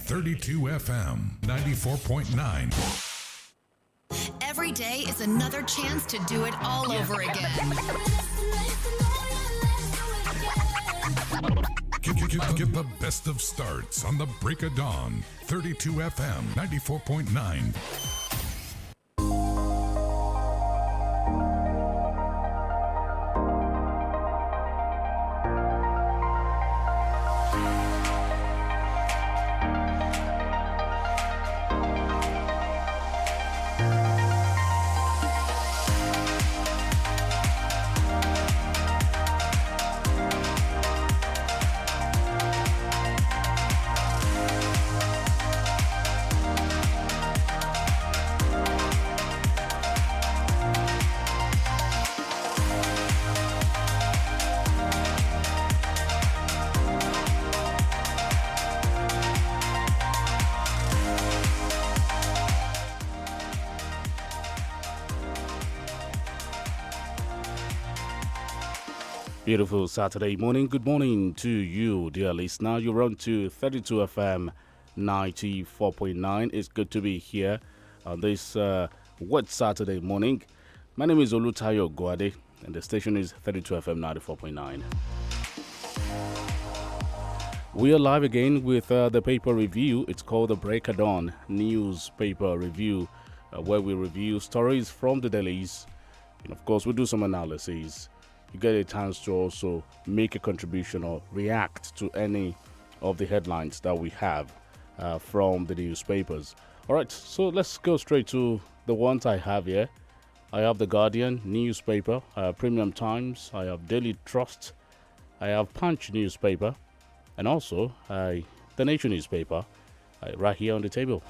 32 FM 94.9. Every day is another chance to do it all over again. Get the best of starts on the break of dawn. 32 FM 94.9. Beautiful Saturday morning. Good morning to you, dear listener. You're on to 32 FM 94.9. It's good to be here on this wet Saturday morning. My name is OLUTAYO and the station is 32 FM 94.9. We are live again with the paper review. It's called the Break of Dawn Newspaper Review, where we review stories from the dailies. And of course, we do some analysis. You get a chance to also make a contribution or react to any of the headlines that we have from the newspapers. All right, so let's go straight to the ones I have here. I have The Guardian newspaper, Premium Times, I have Daily Trust, I have Punch newspaper, and also The Nation newspaper right here on the table.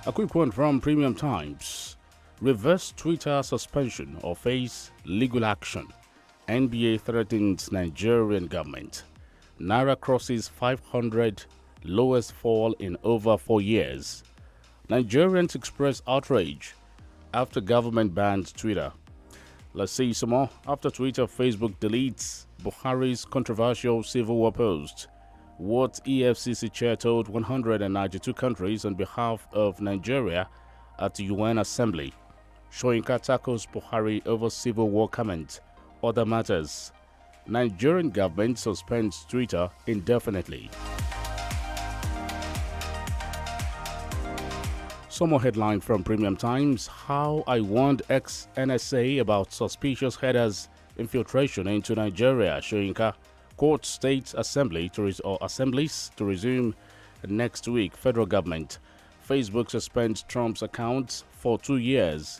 A quick one from Premium Times. Reverse Twitter suspension or face legal action. NBA threatens Nigerian government. Naira crosses 500, lowest fall in over 4 years. Nigerians express outrage after government bans Twitter. Let's see some more. After Twitter, Facebook deletes Buhari's controversial civil war post. What EFCC chair told 192 countries on behalf of Nigeria at the UN Assembly. Soyinka tackles Buhari over civil war comment. Other matters. Nigerian government suspends Twitter indefinitely. Some more headline from Premium Times. How I warned ex-NSA about suspicious headers infiltration into Nigeria. Soyinka. Court State Assembly assemblies to resume next week. Federal government. Facebook suspends Trump's account for 2 years.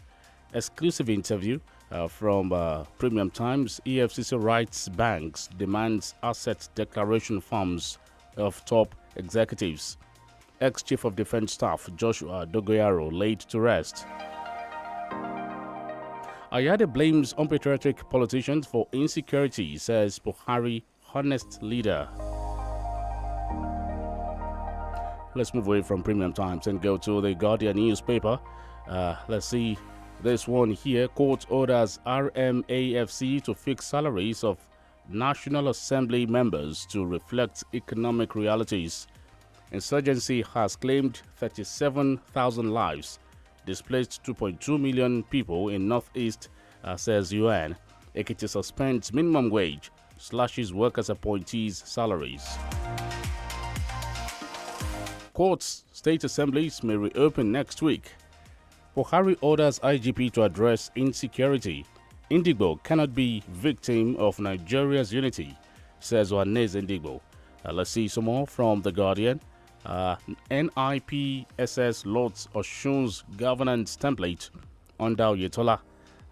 Exclusive interview from Premium Times. EFCC writes banks demands asset declaration forms of top executives. Ex-Chief of Defense Staff Joshua Dogoyaro laid to rest. Ayade blames unpatriotic politicians for insecurity, says Buhari honest leader. Let's move away from Premium Times and go to the Guardian newspaper. Let's see this one here. Court orders RMAFC to fix salaries of National Assembly members to reflect economic realities. Insurgency has claimed 37,000 lives, displaced 2.2 million people in Northeast, says UN. Ekiti suspends minimum wage, slashes workers' appointees' salaries. Courts, state assemblies may reopen next week. Buhari orders IGP to address insecurity. Indigbo cannot be victim of Nigeria's unity, says Wanez Indigbo. Let's see some more from The Guardian. NIPSS loads Oshun's governance template under Oyetola.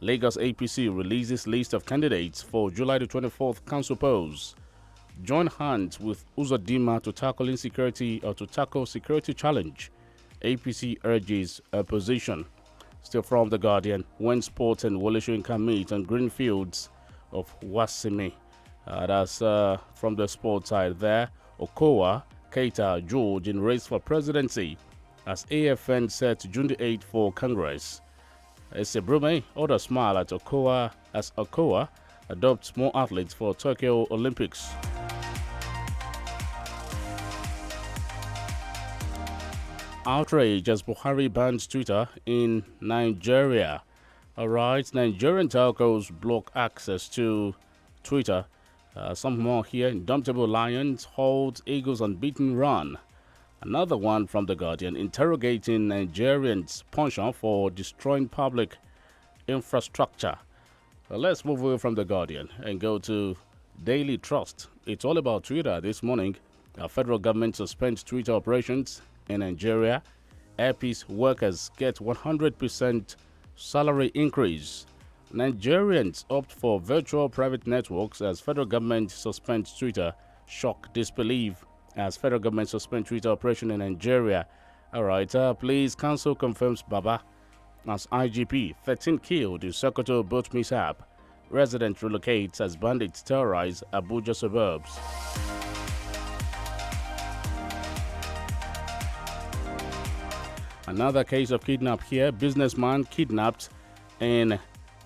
Lagos APC releases list of candidates for July the 24th council polls. Join hands with Uzodinma to tackle insecurity or to tackle security challenge. APC urges opposition. Still from The Guardian. When Sports and Wole Soyinka meet on green fields of Wasimi. That's from the sports side there. Okowa, Keita, George in race for presidency as AFN set June the 8th for Congress. Sebrume order smile at Okoa as Okoa adopts more athletes for Tokyo Olympics. Outrage as Buhari bans Twitter in Nigeria. Alright, Nigerian telcos block access to Twitter. Some more here. Indomitable Lions holds Eagles' unbeaten run. Another one from The Guardian, interrogating Nigerians' penchant for destroying public infrastructure. Let's move away from The Guardian and go to Daily Trust. It's all about Twitter this morning. The federal government suspends Twitter operations in Nigeria. Airpeace workers get 100% salary increase. Nigerians opt for virtual private networks as federal government suspends Twitter. Shock, disbelief as federal government suspends Twitter operation in Nigeria. Alright, please council confirms Baba as IGP. 13 killed in Sokoto boat mishap. Resident relocates as bandits terrorize Abuja suburbs. Another case of kidnap here. Businessman kidnapped in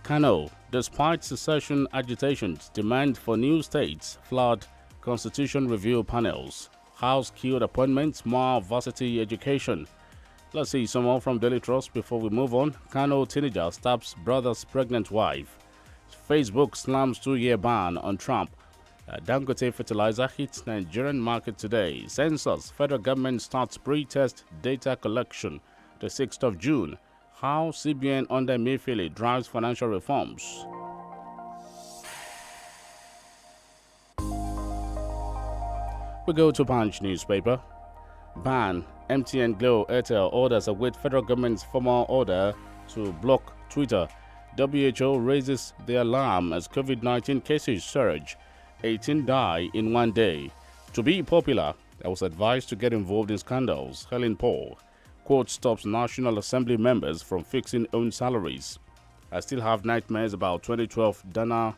Kano. Despite secession agitations, demand for new states flood constitution review panels. House killed appointments, more varsity education. Let's see some more from Daily Trust before we move on. Kano teenager stabs brother's pregnant wife. Facebook slams 2-year ban on Trump. Dangote fertilizer hits Nigerian market today. Census, federal government starts pre-test data collection the 6th of June. How CBN under Mayfield drives financial reforms. We go to Punch newspaper. Ban MTN Glo Airtel orders await federal government's formal order to block Twitter. WHO raises the alarm as COVID-19 cases surge. 18 die in one day. To be popular, I was advised to get involved in scandals. Helen Paul. Court stops National Assembly members from fixing own salaries. I still have nightmares about 2012 Dana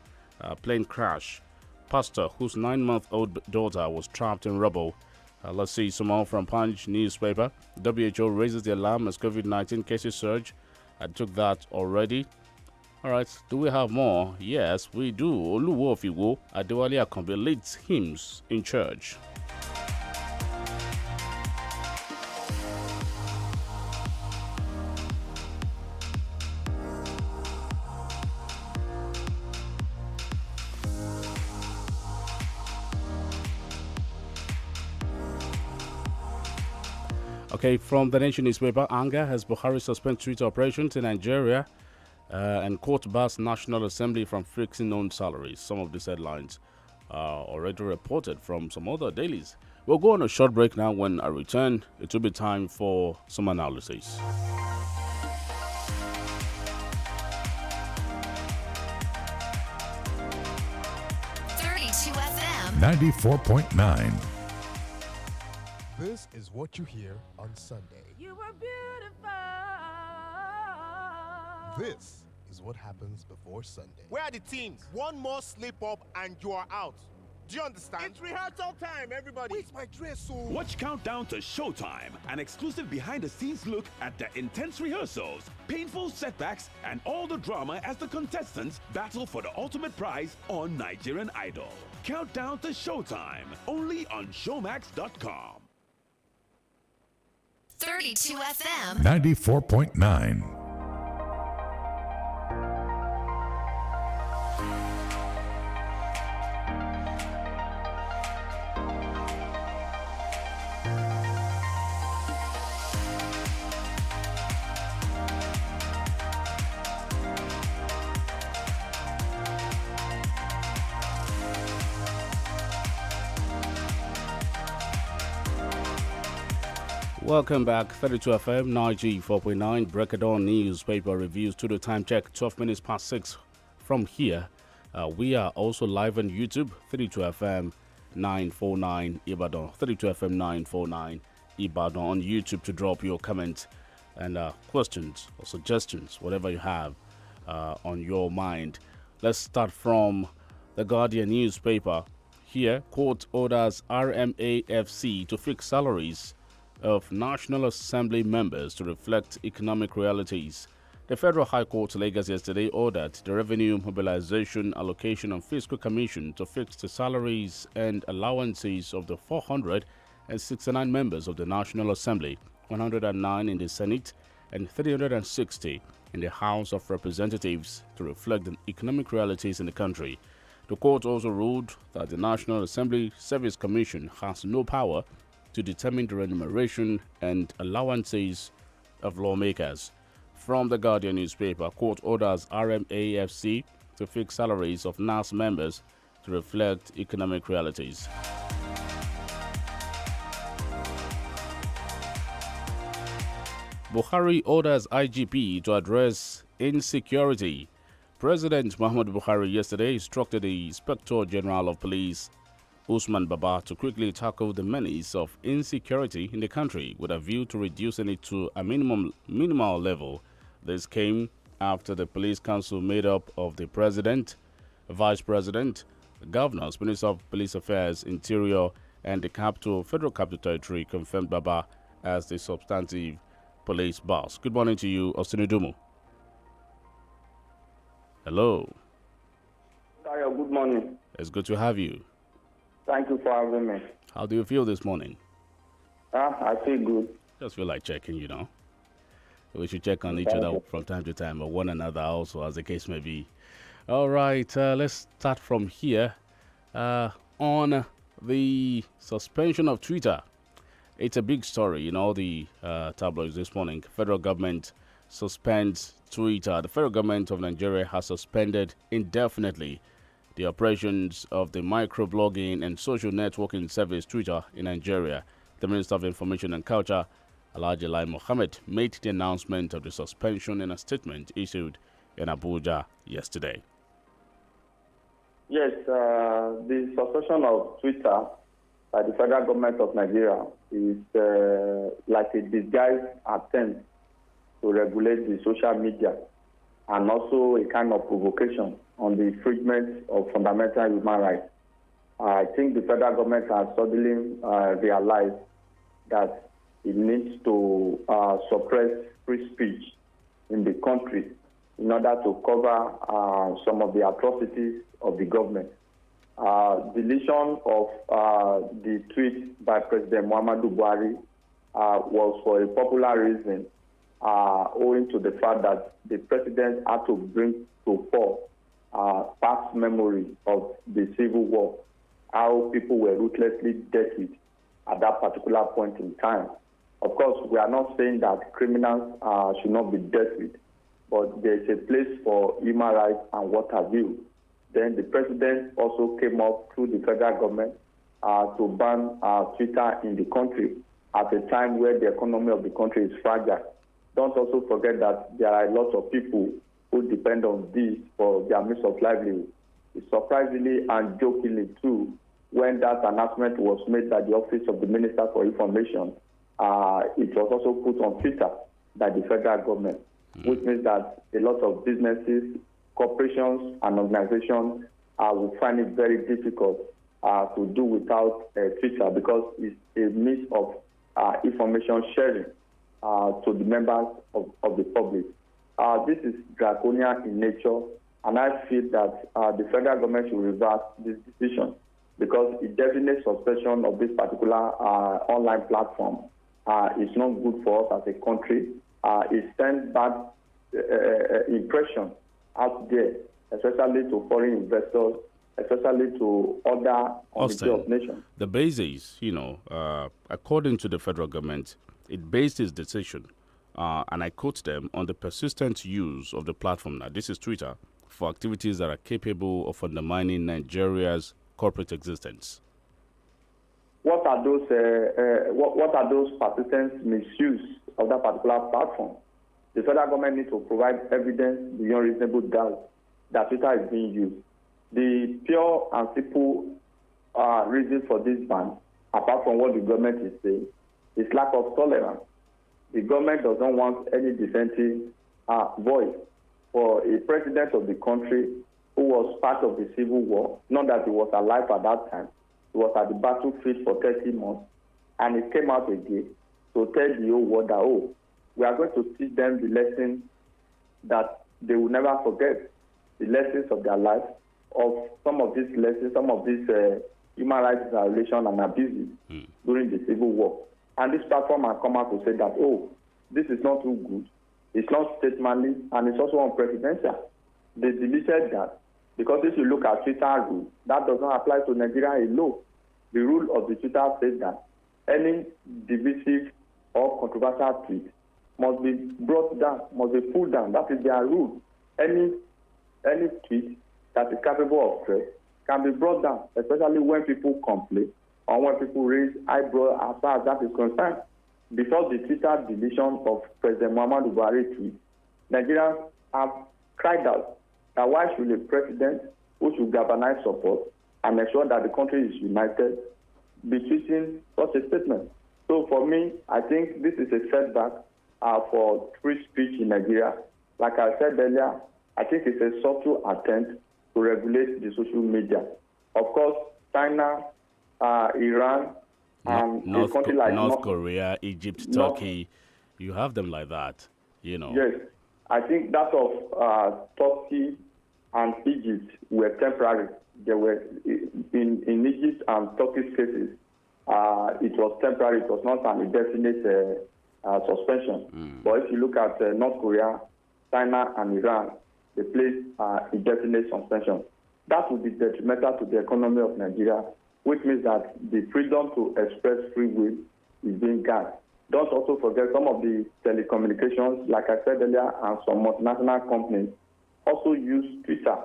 plane crash. Pastor whose 9-month-old daughter was trapped in rubble. Let's see some more from Punch newspaper. WHO raises the alarm as COVID-19 cases surge. I took that already. Alright, do we have more? Yes, we do. Oluwo Fiwo Adewale Akanbi leads hymns in church. Okay, from the Nation newspaper, anger has Buhari suspend Twitter operations in Nigeria. And court bars National Assembly from fixing own salaries. Some of these headlines are already reported from some other dailies. We'll go on a short break now. When I return, it will be time for some analysis. FM 94.9. This is what you hear on Sunday. You were beautiful. This is what happens before Sunday. Where are the teams? One more slip up and you are out. Do you understand? It's rehearsal time, everybody. Where's my dress? So Watch Countdown to Showtime, an exclusive behind-the-scenes look at the intense rehearsals, painful setbacks, and all the drama as the contestants battle for the ultimate prize on Nigerian Idol. Countdown to Showtime, only on Showmax.com. 32 FM 94.9. Welcome back. 32 FM 94.9 Breakdown newspaper reviews to the time check 12 minutes past 6 from here. We are also live on YouTube 32 FM 949 Ibadan, 32 FM 949 Ibadan on YouTube to drop your comments and questions or suggestions, whatever you have on your mind. Let's start from the Guardian newspaper. Here, court orders RMAFC to fix salaries of National Assembly members to reflect economic realities. The Federal High Court Lagos yesterday ordered the Revenue Mobilization Allocation and Fiscal Commission to fix the salaries and allowances of the 469 members of the National Assembly, 109 in the Senate, and 360 in the House of Representatives to reflect the economic realities in the country. The court also ruled that the National Assembly Service Commission has no power to determine the remuneration and allowances of lawmakers. From the Guardian newspaper, court orders RMAFC to fix salaries of NAS members to reflect economic realities. Buhari orders IGP to address insecurity. President Muhammadu Buhari yesterday instructed the Inspector General of Police, Usman Baba, to quickly tackle the menace of insecurity in the country with a view to reducing it to a minimal level. This came after the Police Council made up of the President, Vice President, Governors, Minister of Police Affairs, Interior, and the Federal Capital Territory confirmed Baba as the substantive police boss. Good morning to you, Austin Udumu. Hello. Tayo, good morning. It's good to have you. Thank you for having me. How do you feel this morning? I feel good. Just feel like checking, you know. We should check on each other from time to time, or one another also, as the case may be. All right, let's start from here. On the suspension of Twitter, it's a big story in all the tabloids this morning. Federal government suspends Twitter. The federal government of Nigeria has suspended indefinitely the operations of the microblogging and social networking service Twitter in Nigeria. The Minister of Information and Culture, Alhaji Lai Mohammed, made the announcement of the suspension in a statement issued in Abuja yesterday. Yes, the suspension of Twitter by the federal government of Nigeria is like a disguised attempt to regulate the social media and also a kind of provocation on the infringement of fundamental human rights. I think the federal government has suddenly realized that it needs to suppress free speech in the country in order to cover some of the atrocities of the government. Deletion of the tweet by President Muhammadu Buhari was for a popular reason, owing to the fact that the president had to bring to fore past memory of the civil war, how people were ruthlessly dealt with at that particular point in time. Of course, we are not saying that criminals should not be dealt with, but there is a place for human rights and what have you. Then the president also came up through the federal government to ban Twitter in the country at a time where the economy of the country is fragile. Don't also forget that there are a lot of people who depend on this for their means of livelihood. Surprisingly and jokingly too, when that announcement was made by the Office of the Minister for Information, it was also put on Twitter by the federal government, which means that a lot of businesses, corporations, and organizations will find it very difficult to do without Twitter because it's a means of information sharing to the members of the public. This is draconian in nature, and I feel that the federal government should reverse this decision because a definite suspension of this particular online platform is not good for us as a country. It sends bad impression out there, especially to foreign investors, especially to other nations. The basis, according to the federal government, it based its decision, and I quote them, on the persistent use of the platform, now this is Twitter, for activities that are capable of undermining Nigeria's corporate existence. What are those persistent misuse of that particular platform? The federal government needs to provide evidence beyond reasonable doubt that Twitter is being used. The pure and simple reason for this ban, apart from what the government is saying, is lack of tolerance. The government does not want any dissenting voice. For a president of the country who was part of the civil war, not that he was alive at that time, he was at the battlefield for 30 months, and he came out again to tell the whole world that, we are going to teach them the lesson that they will never forget the lessons of their life, of some of these lessons, some of these human rights violations and abuses during the Civil War. And this platform has come out to say that, oh, this is not too good, it's not statesmanly, and it's also unprecedented. They deleted that because if you look at Twitter rule, that does not apply to Nigeria alone. The rule of the Twitter says that any divisive or controversial tweet must be brought down, must be pulled down. That is their rule. Any tweet that is capable of threat can be brought down, especially when people complain or when people raise eyebrows as far as that is concerned. Before the Twitter deletion of President Muhammadu Buhari tweet, Nigerians have cried out that why should a president who should galvanize support and make sure that the country is united be tweeting such a statement? So for me, I think this is a setback for free speech in Nigeria. Like I said earlier, I think it's a subtle attempt to regulate the social media. Of course, China, Iran, and a country like North Korea, Egypt, Turkey, you have them like that, you know. Yes, I think that of Turkey and Egypt were temporary. They were in Egypt and Turkey's cases. It was temporary. It was not an indefinite suspension. But if you look at North Korea, China, and Iran, they placed indefinite suspension. That would be detrimental to the economy of Nigeria, which means that the freedom to express free will is being guarded. Don't also forget some of the telecommunications, like I said earlier, and some multinational companies also use Twitter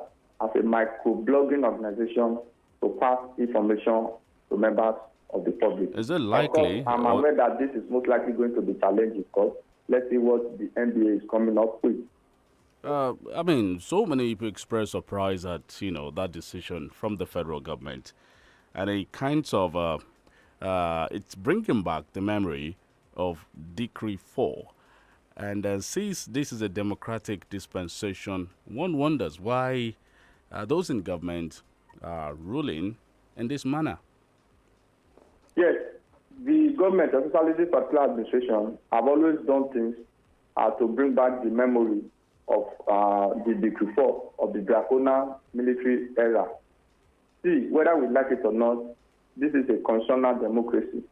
as a microblogging organization to pass information to members of the public. Is it likely? Of course, I'm aware that this is most likely going to be challenging because let's see what the NBA is coming up with. I mean, so many people express surprise at, that decision from the federal government. And it kind of, it's bringing back the memory of Decree 4. And since this is a democratic dispensation, one wonders why those in government are ruling in this manner. Yes, the government, especially this particular administration, have always done things to bring back the memory of the Decree 4 of the draconian military era. See, whether we like it or not, this is a constitutional democracy.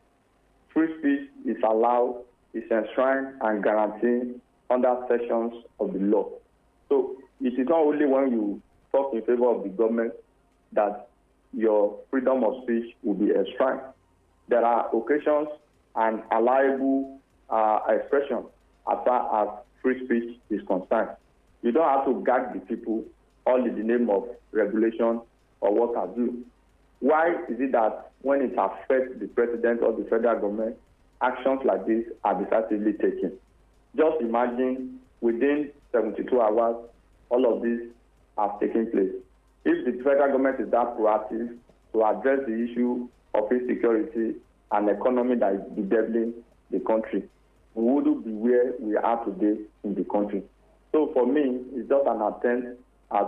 Free speech is allowed, is enshrined and guaranteed under sections of the law. So it is not only when you talk in favor of the government that your freedom of speech will be enshrined. There are occasions and allowable expressions as far as free speech is concerned. You don't have to gag the people all in the name of regulation or what have you. Why is it that when it affects the president or the federal government, actions like this are decisively taken? Just imagine within 72 hours, all of this has taken place. If the federal government is that proactive to address the issue of insecurity and economy that is bedeviling the country, we wouldn't be where we are today in the country. So for me, it's just an attempt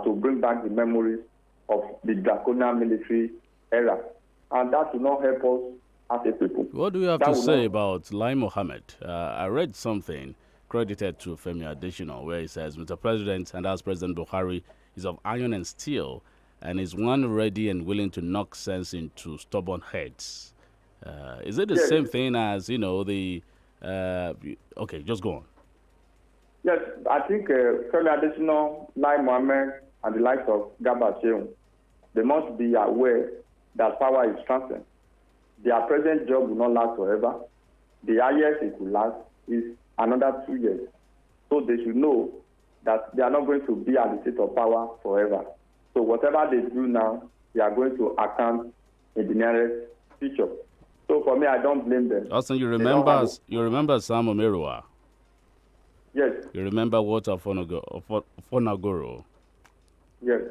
to bring back the memories of the draconian military era. And that will not help us as a people. What do you have to say about Lai Mohammed? I read something credited to Femi Adesina where he says, Mr. President, and as President Buhari, is of iron and steel and is one ready and willing to knock sense into stubborn heads. Is it the same thing as, the... okay, just go on. Yes, I think Femi Adesina, Lai Mohammed, and the likes of Garba Shehu, they must be aware that power is transient. Their present job will not last forever. The highest it will last is another 2 years. So they should know that they are not going to be at the seat of power forever. So whatever they do now, they are going to account in the nearest future. So for me, I don't blame them. Austin, you remember Sam Omerua? Yes. You remember Walter Fonagoro? Yes.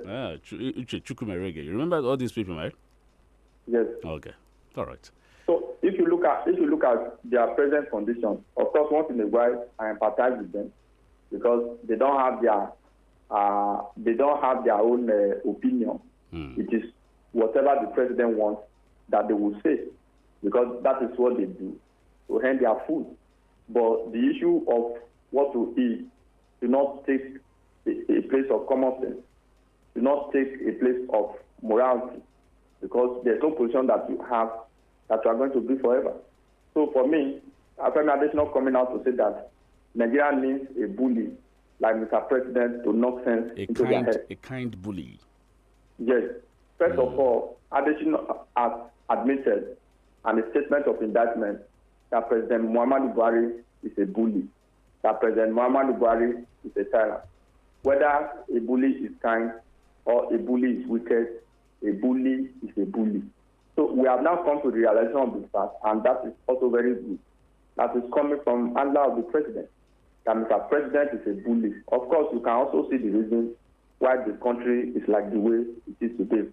Chukwumerege. You remember all these people, right? Yes. Okay. All right. So if you look at their present condition, of course, once in a while I empathize with them because they don't have their own opinion. It is whatever the president wants that they will say, because that is what they do to earn their food. But the issue of what to eat do not take a place of common sense. Do not take a place of morality, because there's no position that you have that you are going to be forever. So for me, Afemi Adesina coming out to say that Nigeria needs a bully like Mr. President to knock sense into their head. A kind bully. Yes. First of all, Adesina has admitted and a statement of indictment that President Muhammadu Buhari is a bully, that President Muhammadu Buhari is a tyrant. Whether a bully is kind or a bully is wicked, a bully is a bully. So we have now come to the realization of this fact, and that is also very good. That is coming from handler of the president, that Mr. President is a bully. Of course, you can also see the reason why the country is like the way it is today.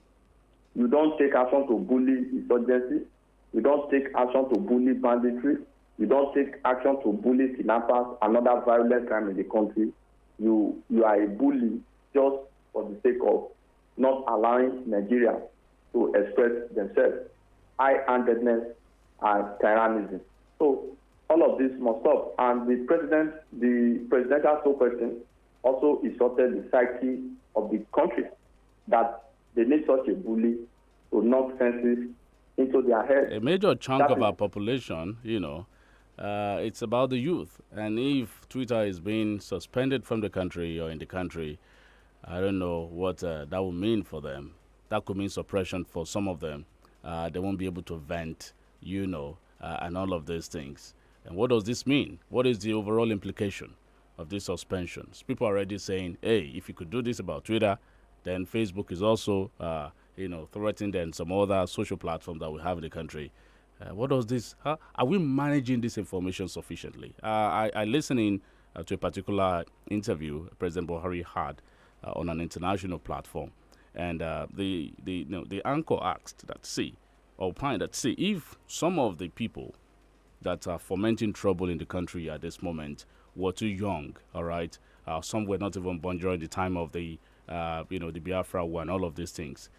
You don't take action to bully insurgency. You don't take action to bully banditry. You don't take action to bully kidnappers, another violent crime in the country. You are a bully just for the sake of not allowing Nigeria to express themselves. High-handedness and tyrannism. So all of this must stop. And the presidential spokesperson also insulted the psyche of the country, that they need such a bully to knock senses into their head. A major chunk of our population, it's about the youth. And if Twitter is being suspended from the country or in the country, I don't know what that will mean for them. That could mean suppression for some of them. They won't be able to vent, and all of these things. And what does this mean? What is the overall implication of these suspensions? People are already saying, hey, if you could do this about Twitter, then Facebook is also, threatening and some other social platforms that we have in the country. What does this? Are we managing this information sufficiently? I listened in to a particular interview President Buhari had on an international platform, and the anchor asked opined that if some of the people that are fomenting trouble in the country at this moment were too young, all right, some were not even born during the time of the the Biafra War and all of these things.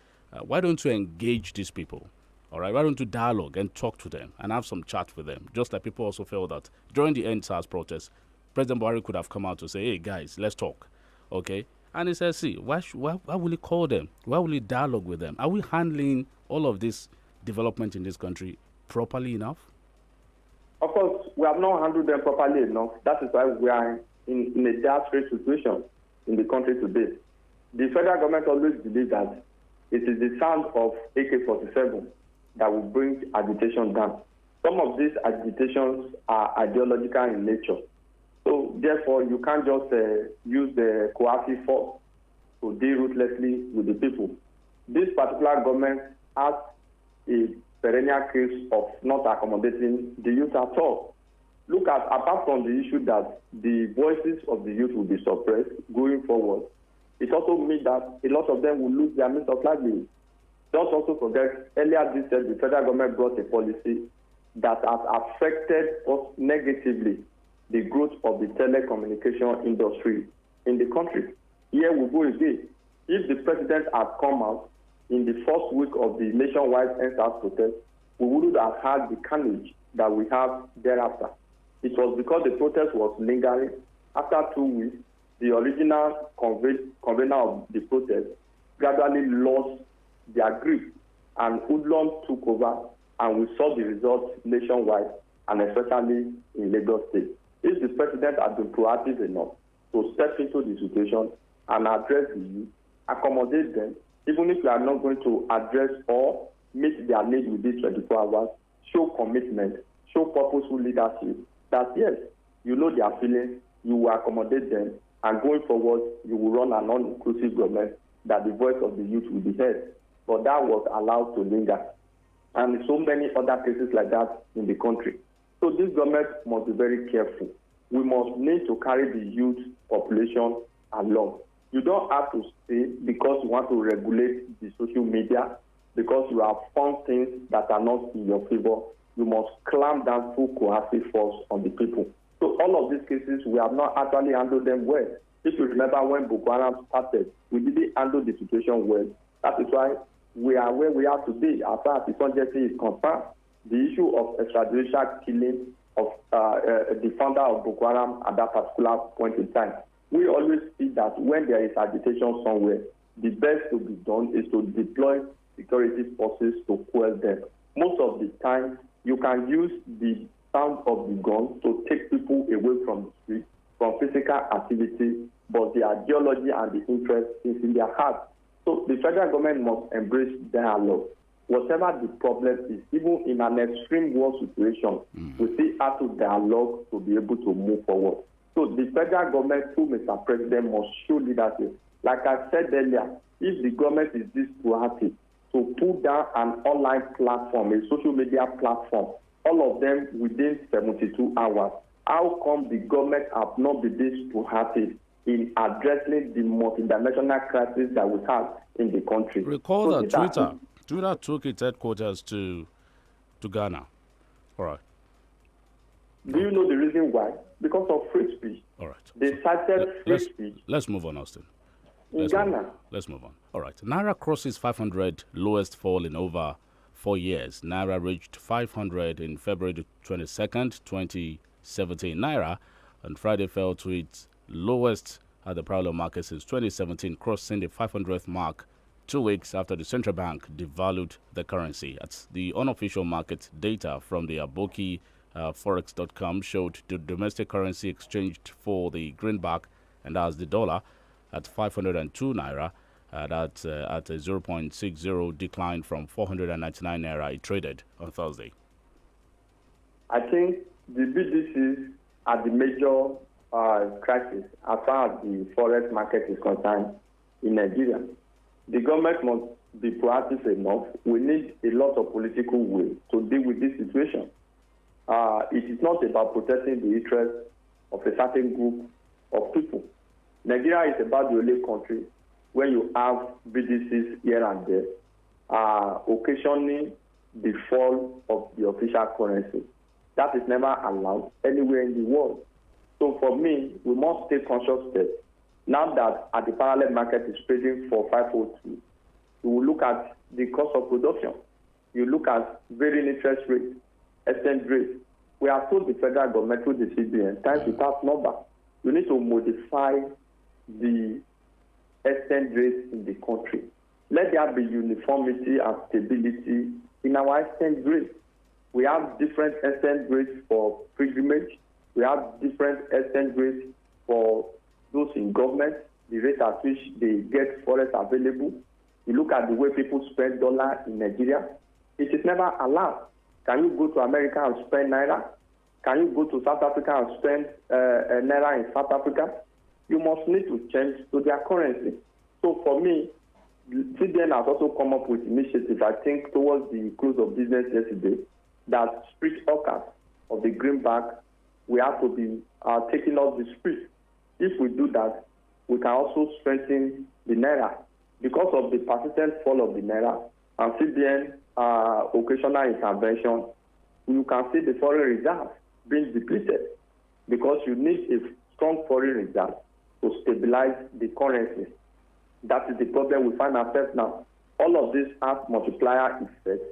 Why don't you engage these people? All right, why don't you dialogue and talk to them and have some chat with them? Just like people also felt that during the EndSARS protest, President Buhari could have come out to say, hey, guys, let's talk, okay? And he says, see, why will he call them? Why will he dialogue with them? Are we handling all of this development in this country properly enough? Of course, we have not handled them properly enough. That is why we are in a desperate situation in the country today. The federal government always believes that it is the sound of AK-47 that will bring agitation down. Some of these agitations are ideological in nature. So therefore, you can't just use the coercive force to deal ruthlessly with the people. This particular government has a perennial case of not accommodating the youth at all. Look at, apart from the issue that the voices of the youth will be suppressed going forward, it also means that a lot of them will lose their means of livelihood. Don't also forget, earlier this year, the federal government brought a policy that has affected us negatively the growth of the telecommunication industry in the country. Here we go again. If the president had come out in the first week of the nationwide EndSARS protest, we would have had the carnage that we have thereafter. It was because the protest was lingering. After 2 weeks, the original convener of the protest gradually lost their grip, and hoodlums took over, and we saw the results nationwide, and especially in Lagos State. If the president had been proactive enough to step into the situation and address the youth, accommodate them, even if we are not going to address or meet their needs within 24 hours, show commitment, show purposeful leadership, that yes, you know their feelings, you will accommodate them, and going forward, you will run an non-inclusive government that the voice of the youth will be heard. But that was allowed to linger. And so many other cases like that in the country. So this government must be very careful. We must need to carry the youth population along. You don't have to stay because you want to regulate the social media, because you have found things that are not in your favor. You must clamp down full coercive force on the people. So all of these cases, we have not actually handled them well. If you remember when Boko Haram started, we didn't handle the situation well. That is why we are where we are today as far as insurgency is concerned. The issue of extrajudicial killing of the founder of Boko Haram at that particular point in time We always see that when there is agitation somewhere, the best to be done is to deploy security forces to quell them. Most of the time, you can use the sound of the gun to take people away from the street, from physical activity, but the ideology and the interest is in their heart. So the federal government must embrace dialogue. Whatever the problem is, even in an extreme war situation, we still have to dialogue to be able to move forward. So the federal government, through Mr. President, must show leadership. Like I said earlier, if the government is this proactive to put down an online platform, a social media platform, all of them within 72 hours, how come the government have not been this proactive in addressing the multidimensional crisis that we have in the country? Recall that Twitter took its headquarters to Ghana. All right. Do you know the reason why? Because of free speech. All right. They cited free speech. Let's move on, Austin. Ghana. Let's move on. All right. Naira crosses 500, lowest fall in over 4 years. Naira reached 500 in February 22nd, 2017. Naira on Friday fell to its lowest at the parallel market since 2017, crossing the 500th mark 2 weeks after the central bank devalued the currency. At the unofficial market data from the Aboki Forex.com showed the domestic currency exchanged for the greenback, and that's the dollar, at 502 naira, at a 0.60 decline from 499 naira it traded on Thursday. I think the BDCs are the major crisis as far as the forex market is concerned in Nigeria. The government must be proactive enough. We need a lot of political will to deal with this situation. It is not about protecting the interests of a certain group of people. Nigeria is about the only country where you have BDCs here and there, occasionally the fall of the official currency. That is never allowed anywhere in the world. So for me, we must take conscious steps. Now that at the parallel market is trading for 502, you will look at the cost of production. You look at varying interest rates, exchange rates. We have told the federal government through the CBN, times without number, you need to modify the exchange rates in the country. Let there be uniformity and stability in our exchange rates. We have different exchange rates for pilgrimage. We have different exchange rates for those in government, the rate at which they get forex available. You look at the way people spend dollar in Nigeria. It is never allowed. Can you go to America and spend naira? Can you go to South Africa and spend naira in South Africa? You must need to change to their currency. So for me, CBN has also come up with initiatives, I think, towards the close of business yesterday, that street hawkers of the greenback, we have to be taking off the street. If we do that, we can also strengthen the naira. Because of the persistent fall of the naira and CBN occasional intervention, you can see the foreign reserve being depleted because you need a strong foreign reserve to stabilize the currency. That is the problem we find ourselves now. All of this has multiplier effect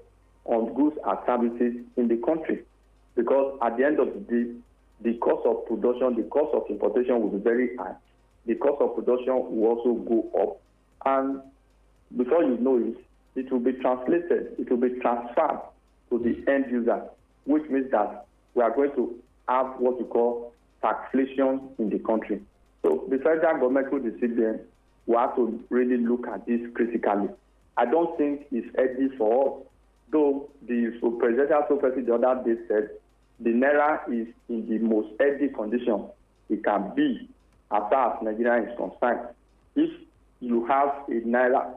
on goods and services in the country because at the end of the day, the cost of production, the cost of importation will be very high. The cost of production will also go up. And before you know it, it will be translated, it will be transferred to the end user, which means that we are going to have what we call taxation in the country. So the federal government through the CBN will have to really look at this critically. I don't think it's easy for us, though the presidential secretary the other day said the naira is in the most healthy condition it can be as far as Nigeria is concerned. If you have a naira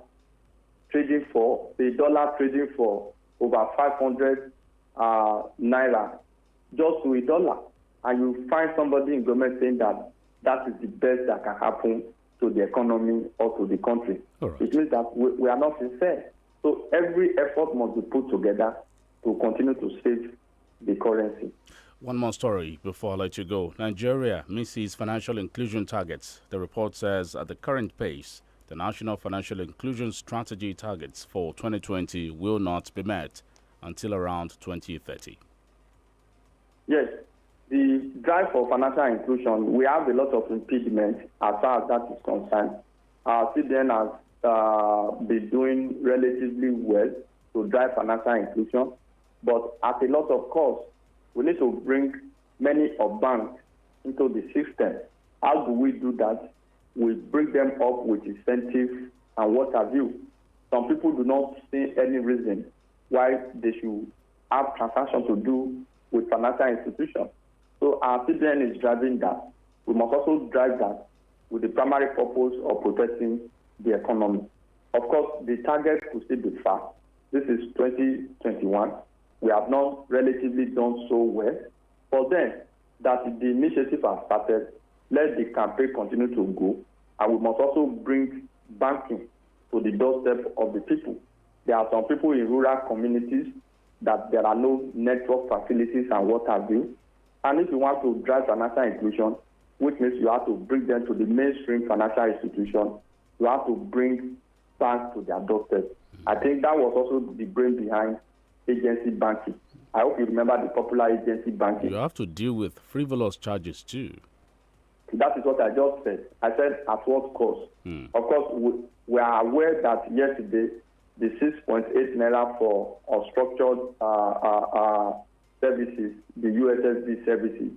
trading for, a dollar trading for over 500 naira just to a dollar, and you find somebody in government saying that that is the best that can happen to the economy or to the country. Right. It means that we are not sincere. So every effort must be put together to continue to save the currency. One more story before I let you go. Nigeria misses financial inclusion targets. The report says at the current pace, the National Financial Inclusion Strategy targets for 2020 will not be met until around 2030. Yes, the drive for financial inclusion, we have a lot of impediments as far as that is concerned. CBN has been doing relatively well to drive financial inclusion, but at a lot of cost. We need to bring many of banks into the system. How do we do that? We bring them up with incentives and what have you. Some people do not see any reason why they should have transactions to do with financial institutions. So our CBN is driving that. We must also drive that with the primary purpose of protecting the economy. Of course, the target could still be far. This is 2021. We have not relatively done so well. But then, that the initiative has started, let the campaign continue to go, and we must also bring banking to the doorstep of the people. There are some people in rural communities that there are no network facilities and what have you. And if you want to drive financial inclusion, which means you have to bring them to the mainstream financial institution, you have to bring banks to their doorstep. I think that was also the brain behind agency banking. I hope you remember the popular agency banking. You have to deal with frivolous charges too. That is what I just said. I said at what cost? Of course, we are aware that yesterday the 6.8 naira for unstructured services, the USSD services,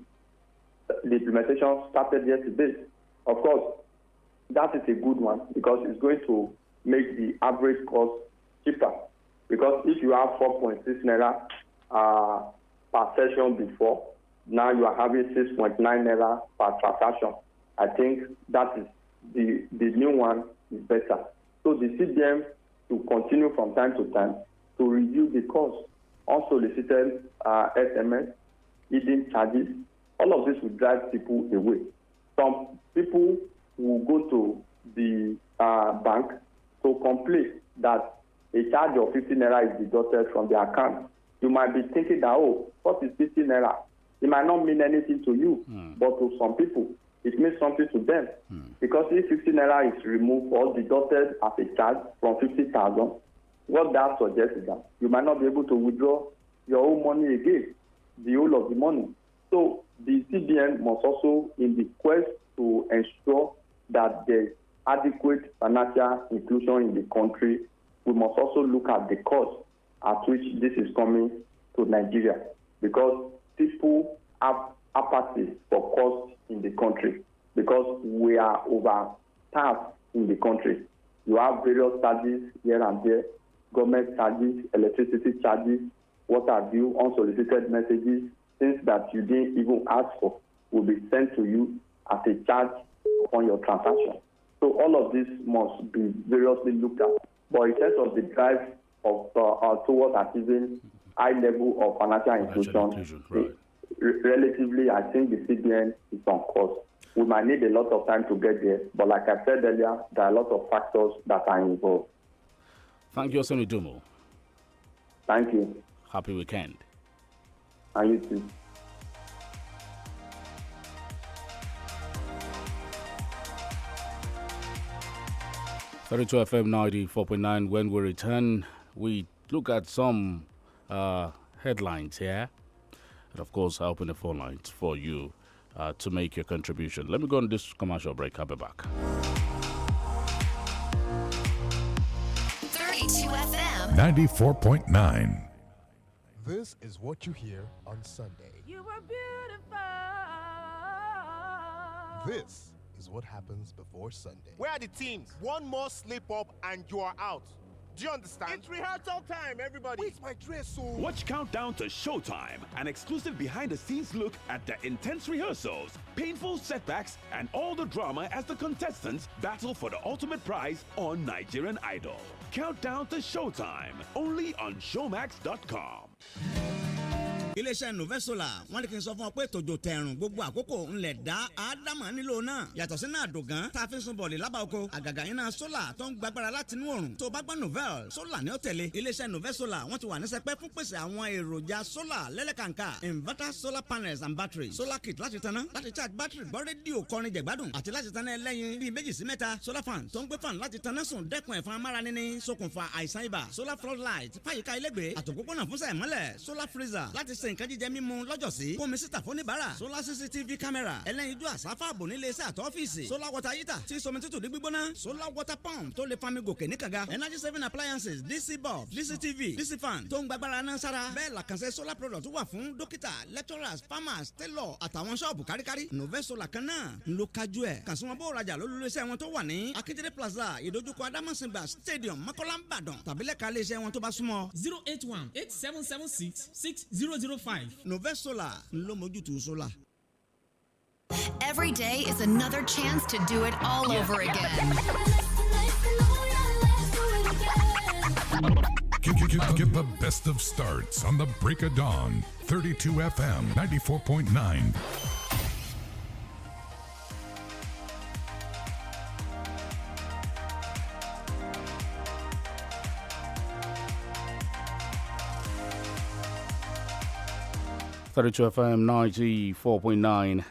the implementation started yesterday. Of course, that is a good one because it's going to make the average cost cheaper. Because if you have 4.6 naira per session before, now you are having 6.9 naira per transaction. I think that is the new one is better. So the CBN to continue from time to time to review the cost, unsolicited SMS, hidden charges. All of this will drive people away. Some people will go to the bank to complain that a charge of 50 naira is deducted from their account. You might be thinking that, oh, what is 50 naira? It might not mean anything to you, but to some people, it means something to them. Because if 50 naira is removed or deducted as a charge from 50,000, what that suggests is that you might not be able to withdraw your own money again, the whole of the money. So the CBN must also, in the quest to ensure that there's adequate financial inclusion in the country, we must also look at the cost at which this is coming to Nigeria, because people have apathy for cost in the country, because we are overstaffed in the country. You have various charges here and there, government charges, electricity charges, what have you, unsolicited messages, things that you didn't even ask for will be sent to you as a charge on your transaction. So all of this must be variously looked at. But in terms of the drive of towards achieving high level of financial inclusion, right, relatively, I think the CBN is on course. We might need a lot of time to get there, but like I said earlier, there are a lot of factors that are involved. Thank you, Oseni Dumo. Thank you. Happy weekend. And you too. $32 FM 94.9. When we return, we look at some headlines here. And of course, I open the phone lines for you to make your contribution. Let me go on this commercial break. I'll be back. 32 FM 94.9. This is what you hear on Sunday. You were beautiful. This is what happens before Sunday. Where are the teams? One more slip up and you are out. Do you understand? It's rehearsal time, everybody. Where's my dress? So Watch Countdown to Showtime, an exclusive behind-the-scenes look at the intense rehearsals, painful setbacks, and all the drama as the contestants battle for the ultimate prize on Nigerian Idol. Countdown to Showtime, only on Showmax.com. iléeṣẹ́ Novesola wọ́n ní kí n sọ fún ọ pé tòjò tẹ̀rùn gbogbo àkókò ńlẹ̀ dá ádámà nílò náà yàtọ̀ sí náà dògán tá a fi ń sun bọ̀ọ̀lì lábà oko àgàgà yín náà sólà tó ń gbàgbára láti inú òrùn tó bá gbọ́ Novel sólà ní ó tẹ̀lé iléeṣẹ́ Novesola wọ́n ti wà ní sẹpẹ́ fún pèsè àwọn èròjà sólà lẹ́lẹ́kàǹkà inverter solar panels and batteries solar kit láti tanná láti charge battery gbọ́ rédíò kọrin jẹ̀gbádùn àti láti tanná ẹlẹ́yin bíi 2 sí 3 solar fan tó ń gbé fan láti tanná sùn dẹ́kun ẹ̀fọn amára níní ṣokùnfà àìsàn ibà solar floodlight fàyíká ilégbèé àtòpópónà fún sẹ̀mọ́lẹ̀ solar freezer láti ṣe ṣe nǹkan jíjẹ mímu lọ́jọ́sí kó mi síta fún oníbàárà solar CCTV camera ẹlẹ́yinjú àsáfà àbò nílé iṣẹ́ àtọ́fíìsì solar water heater tí somi tútù ní gbígbóná solar water pump tó lè fami gòkè ní kànga energy saving appliances DC bulb DCTV DC fan tó ń gbàgbára náà sára bẹ́ẹ̀ làkànṣe solar product wà fún dókítà lecturers farmers tailor àtàwọn ṣọ́ọ̀bù káríkárí Novest Solar kan náà ń lo kájú ẹ̀ kàn sí wọn bó rajà lólùlé iṣẹ́ wọn tó wà ní Akíndélé Plaza ìdójúkọ Adamasingba Stadium Mọ́kọ́lá Ìbàdàn tàbí lẹ́ka ilé iṣẹ́ wọn tó bá súnmọ́ 081-8776-6005. Novest Solar ló mójútó solar. Every day is another chance to do it all over again. Get the best of starts on the break of dawn. 32 FM 94.9. FM 94.9.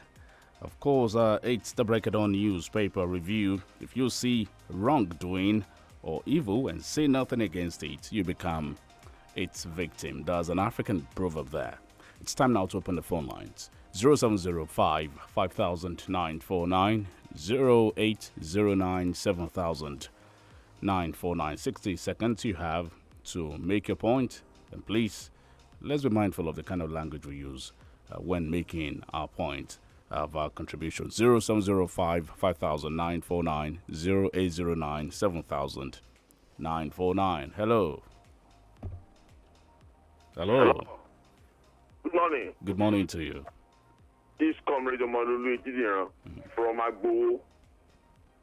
Of course, it's the Break of Dawn newspaper review. If you see wrongdoing or evil and say nothing against it, you become its victim. There's an African proverb there. It's time now to open the phone lines. 0705 5949, 0809 7000 60 seconds you have to make your point. And please, let's be mindful of the kind of language we use when making our point of our contribution. 0705 5949, 0809 7000 Hello. Hello. Good morning. Good morning to you. This comrade Omalulu from Agbo.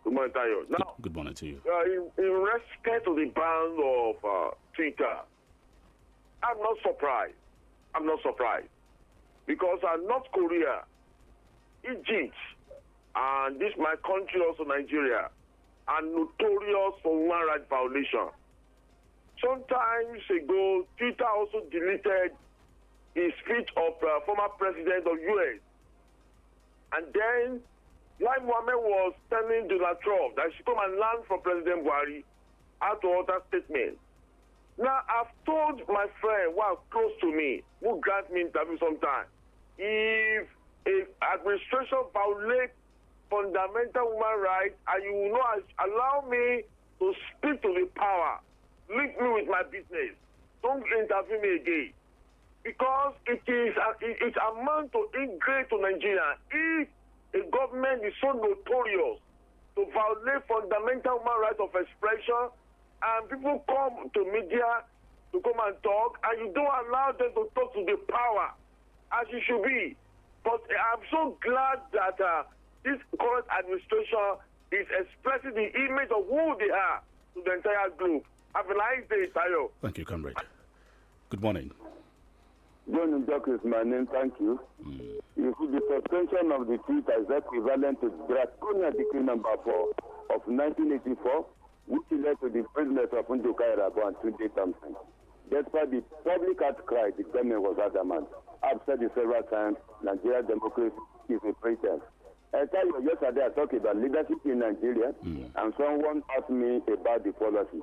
Good morning, Tayo. Now, good morning to you. In respect to the ban of Twitter, I'm not surprised. Because North Korea, Egypt, and this my country also Nigeria, are notorious for human rights violation. Some time ago, Twitter also deleted the speech of former president of U.S. And then, Lai Mohammed was telling Donald Trump that she come and learn from President Buhari how to utter statements. Now, I've told my friend who are close to me, who grant me interview sometime, if a administration violates fundamental human rights and you will not allow me to speak to the power, link me with my business, don't interview me again. Because it amounts to ingrate to Nigeria if a government is so notorious to violate fundamental human rights of expression and people come to media to come and talk and you don't allow them to talk to the power as it should be. But I'm so glad that this current administration is expressing the image of who they are to the entire group. Have a nice day, Tayo. Thank you, comrade. Good morning. John Njoku is my name, thank you. You see, the suspension of the Twitter is equivalent to Draconian Decree number 4 of 1984, which led to the prisoners of Njoka Irabo and Tunde Thompson. Despite the public outcry, the government was adamant. I've said it several times, Nigerian democracy is a pretense. I tell you, yesterday I talked about leadership in Nigeria, and someone asked me about the followership.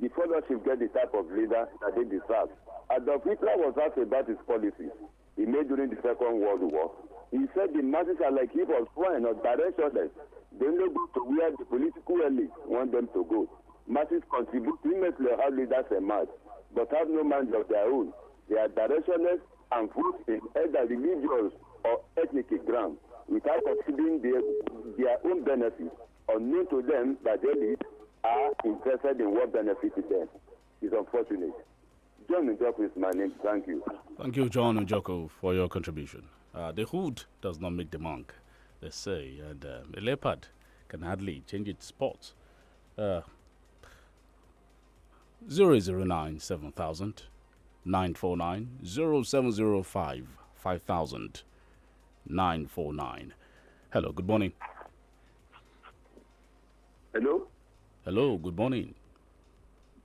The followership get the type of leader that they deserve. Adolf Hitler was asked about his policies he made during the Second World War. He said the masses are like heap of swine or directionless. They only go to where the political elite want them to go. Masses contribute immensely how leaders emerge, but have no mind of their own. They are directionless and vote in either religious or ethnic ground without considering their own benefits, unknown to them that the elite are interested in what benefits them. It's unfortunate. John Njoko is my name. Thank you. Thank you, John Njoko, for your contribution. The hood does not make the monk, they say, and a leopard can hardly change its spots. 009 7000 949 0705 5000 949. Hello, good morning. Hello? Hello, good morning.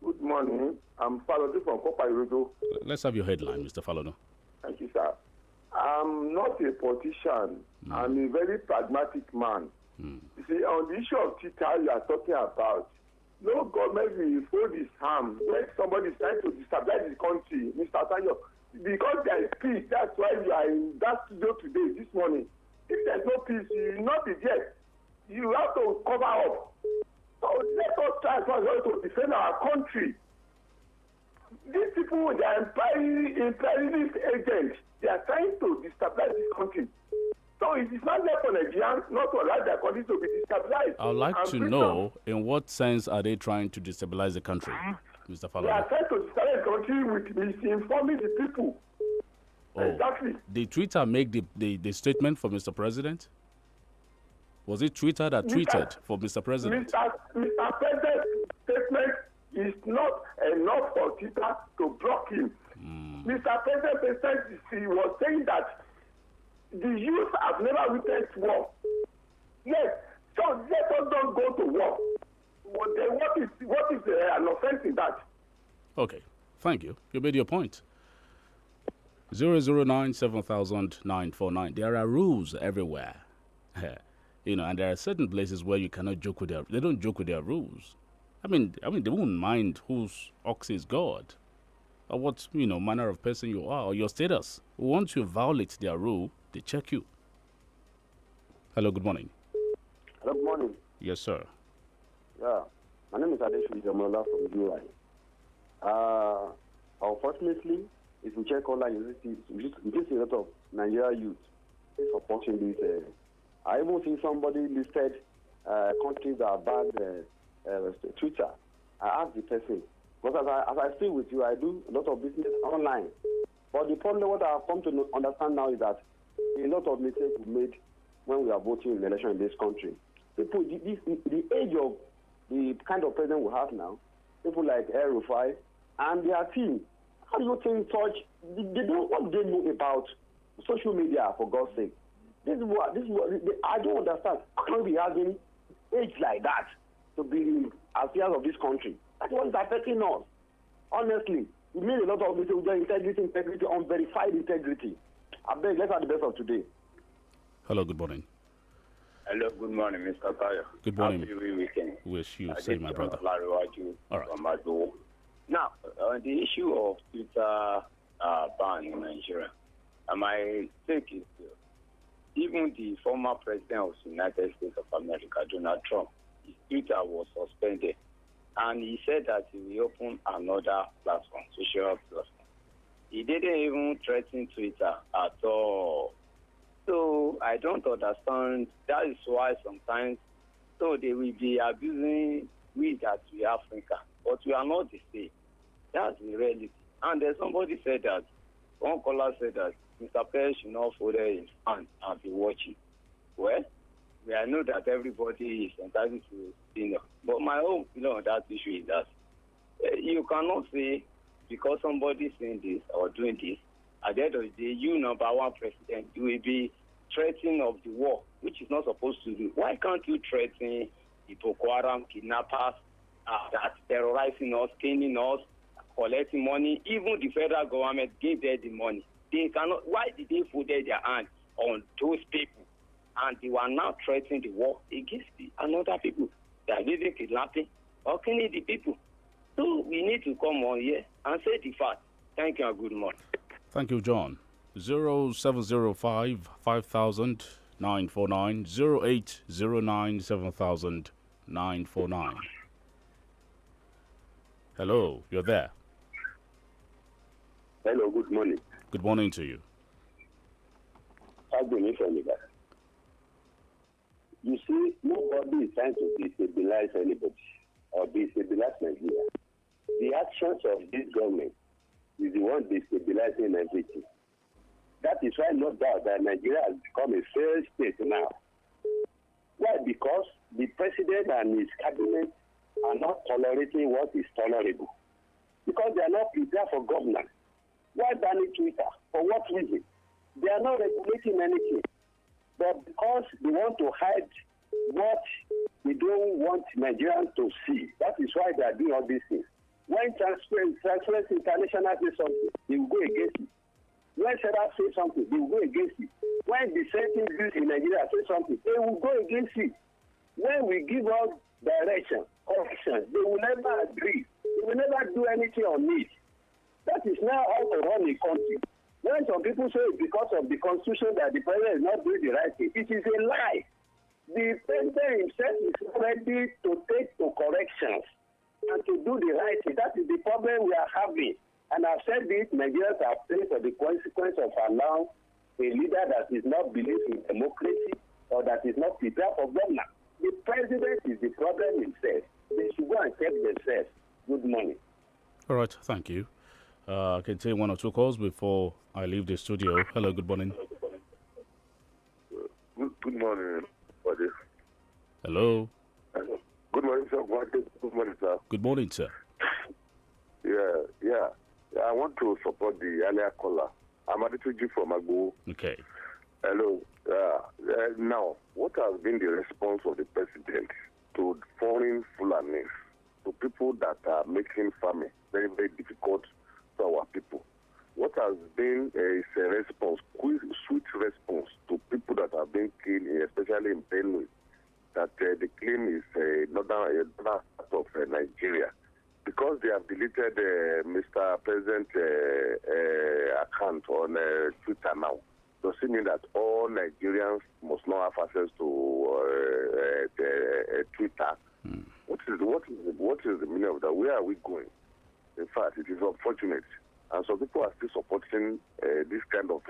Good morning. I'm Falodi from Kopa Irodo. Let's have your headline, Mr. Falodi. Thank you, sir. I'm not a politician. I'm a very pragmatic man. You see, on the issue of Twitter you are talking about, no government will fold his hand when somebody is trying to destabilize the country. Mr. Tayo, because there is peace, that's why you are in that studio today, this morning. If there's no peace, you will not be there. You have to cover up. So let us try to defend our country. These people, they are imperialist agents. They are trying to destabilize this country. So it is not there for Nigerians not to allow their country to be destabilized. I would like to know, in what sense are they trying to destabilize the country, Mr. Falana? They are trying to destabilize the country with misinforming the people. Oh. Exactly. Did Twitter make the statement for Mr. President? Was it Twitter that tweeted for Mr. President? Mr. President's statement is not enough for Twitter to block him. Mr. President he was saying that the youth have never witnessed war. Yes, so let us not go to war. What is an offense in that? Okay, thank you. You made your point. 009-7000-949. There are rules everywhere. And there are certain places where you cannot joke with they don't joke with their rules. I mean, they won't mind whose ox is God, or what manner of person you are, or your status. Once you violate their rule, they check you. Hello, good morning. Hello, good morning. Yes, sir. Yeah, my name is Adeshu Jamola from UI. Unfortunately, if you check online, you see a lot of Nigerian youth supporting this. I even see somebody listed countries that banned Twitter. I asked the person, because as I speak with you, I do a lot of business online. But the problem, what I have come to understand now is that a lot of mistakes we made when we are voting in the election in this country. People, the age of the kind of president we have now, people like El Rufai and their team, how do you think such? They don't what they know about social media, for God's sake. This is what I don't understand. How can we be having age like that to be affairs of this country? That's what is affecting us. Honestly, we made a lot of mistakes with integrity, unverified integrity. I beg, let's have the best of today. Hello, good morning. Hello, good morning, Mr. Tayo. Good morning. Happy weekend. Wish you same, my brother. All right. Now, on the issue of Twitter ban in Nigeria, my take is even the former president of the United States of America, Donald Trump, his Twitter was suspended. And he said that he will open another platform, social platform. He didn't even threaten Twitter at all. So I don't understand. That is why sometimes they will be abusing we that we are Africa. But we are not the same. That's the reality. And then somebody said that, one caller said that Mr. Perez should not follow his hand and be watching. Well, I know that everybody is entitled to but my own on that issue is that you cannot say because somebody is saying this or doing this, at the end of the day, you number one president, you will be threatening of the war, which is not supposed to do. Why can't you threaten the Boko Haram kidnappers that terrorizing us, killing us, collecting money? Even the federal government gave them the money. They cannot. Why did they put their hand on those people? And they were now threatening the war against another people. They are using kidnapping or killing the people. So we need to come on here and say the fact. Thank you and good morning. Thank you, John. 0705 5000 949 0809 7000 949. Hello, you're there. Hello, good morning. Good morning to you. You see, nobody is trying to destabilize anybody or destabilize Nigeria. The actions of this government is the one destabilizing everything. That is why no doubt that Nigeria has become a failed state now. Why? Because the president and his cabinet are not tolerating what is tolerable. Because they are not prepared for governance. Why banning Twitter? For what reason? They are not regulating anything. But because they want to hide what they don't want Nigerians to see, that is why they are doing all these things. When Transparency International says something, they will go against it. When Sarah says something, they will go against it. When the dissenting views in Nigeria say something, they will go against it. When we give out direction, correction, they will never agree. They will never do anything on it. That is now how to run a country. When some people say it's because of the constitution that the president is not doing the right thing, it is a lie. The president himself is ready to take to corrections and to do the right thing. That is the problem we are having. And I've said this, Nigerians are paying for the consequence of allowing a leader that is not believe in democracy or that is not prepared for government. The president is the problem himself. They should go and check themselves. Good morning. All right, thank you. I can take one or two calls before I leave the studio. Hello, good morning. Good morning, buddy. Hello. Good morning, sir. Good morning, sir. Good morning, sir. Yeah. I want to support the earlier caller. I'm Adetuji from Agbo. Okay. Hello. Now, what has been the response of the president to foreign Fulanis, to people that are making farming very, very difficult for our people? What has been a response, quick, sweet response to people that have been killed, especially in Benue, that the claim is northern part of Nigeria? Because they have deleted Mr. President account on Twitter now, does it mean that all Nigerians must not have access to Twitter? What is the meaning of that? Where are we going? In fact, it is unfortunate. And some people are still supporting this kind of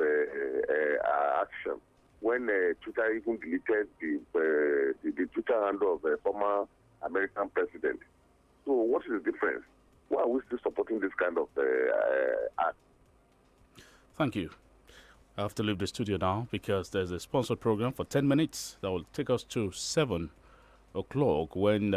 action. When Twitter even deleted the Twitter handle of a former American president. So what is the difference? Why are we still supporting this kind of act? Thank you. I have to leave the studio now because there's a sponsored program for 10 minutes that will take us to 7 o'clock when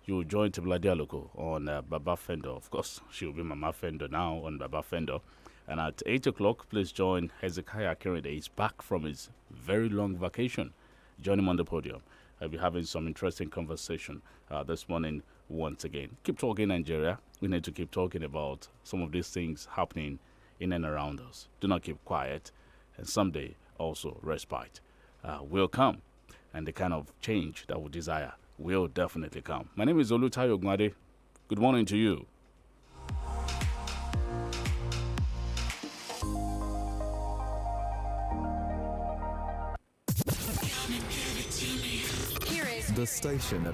you join Tibla Dialogo on Baba Fender. Of course, she'll be Mama Fender now on Baba Fender. And at 8 o'clock, please join Hezekiah Kiride. He's back from his very long vacation. Join him on the podium. I'll be having some interesting conversation this morning once again. Keep talking, Nigeria. We need to keep talking about some of these things happening in and around us. Do not keep quiet. And someday, also, respite will come. And the kind of change that we desire will definitely come. My name is OLUTAYO, OGUNADE. Good morning to you. The station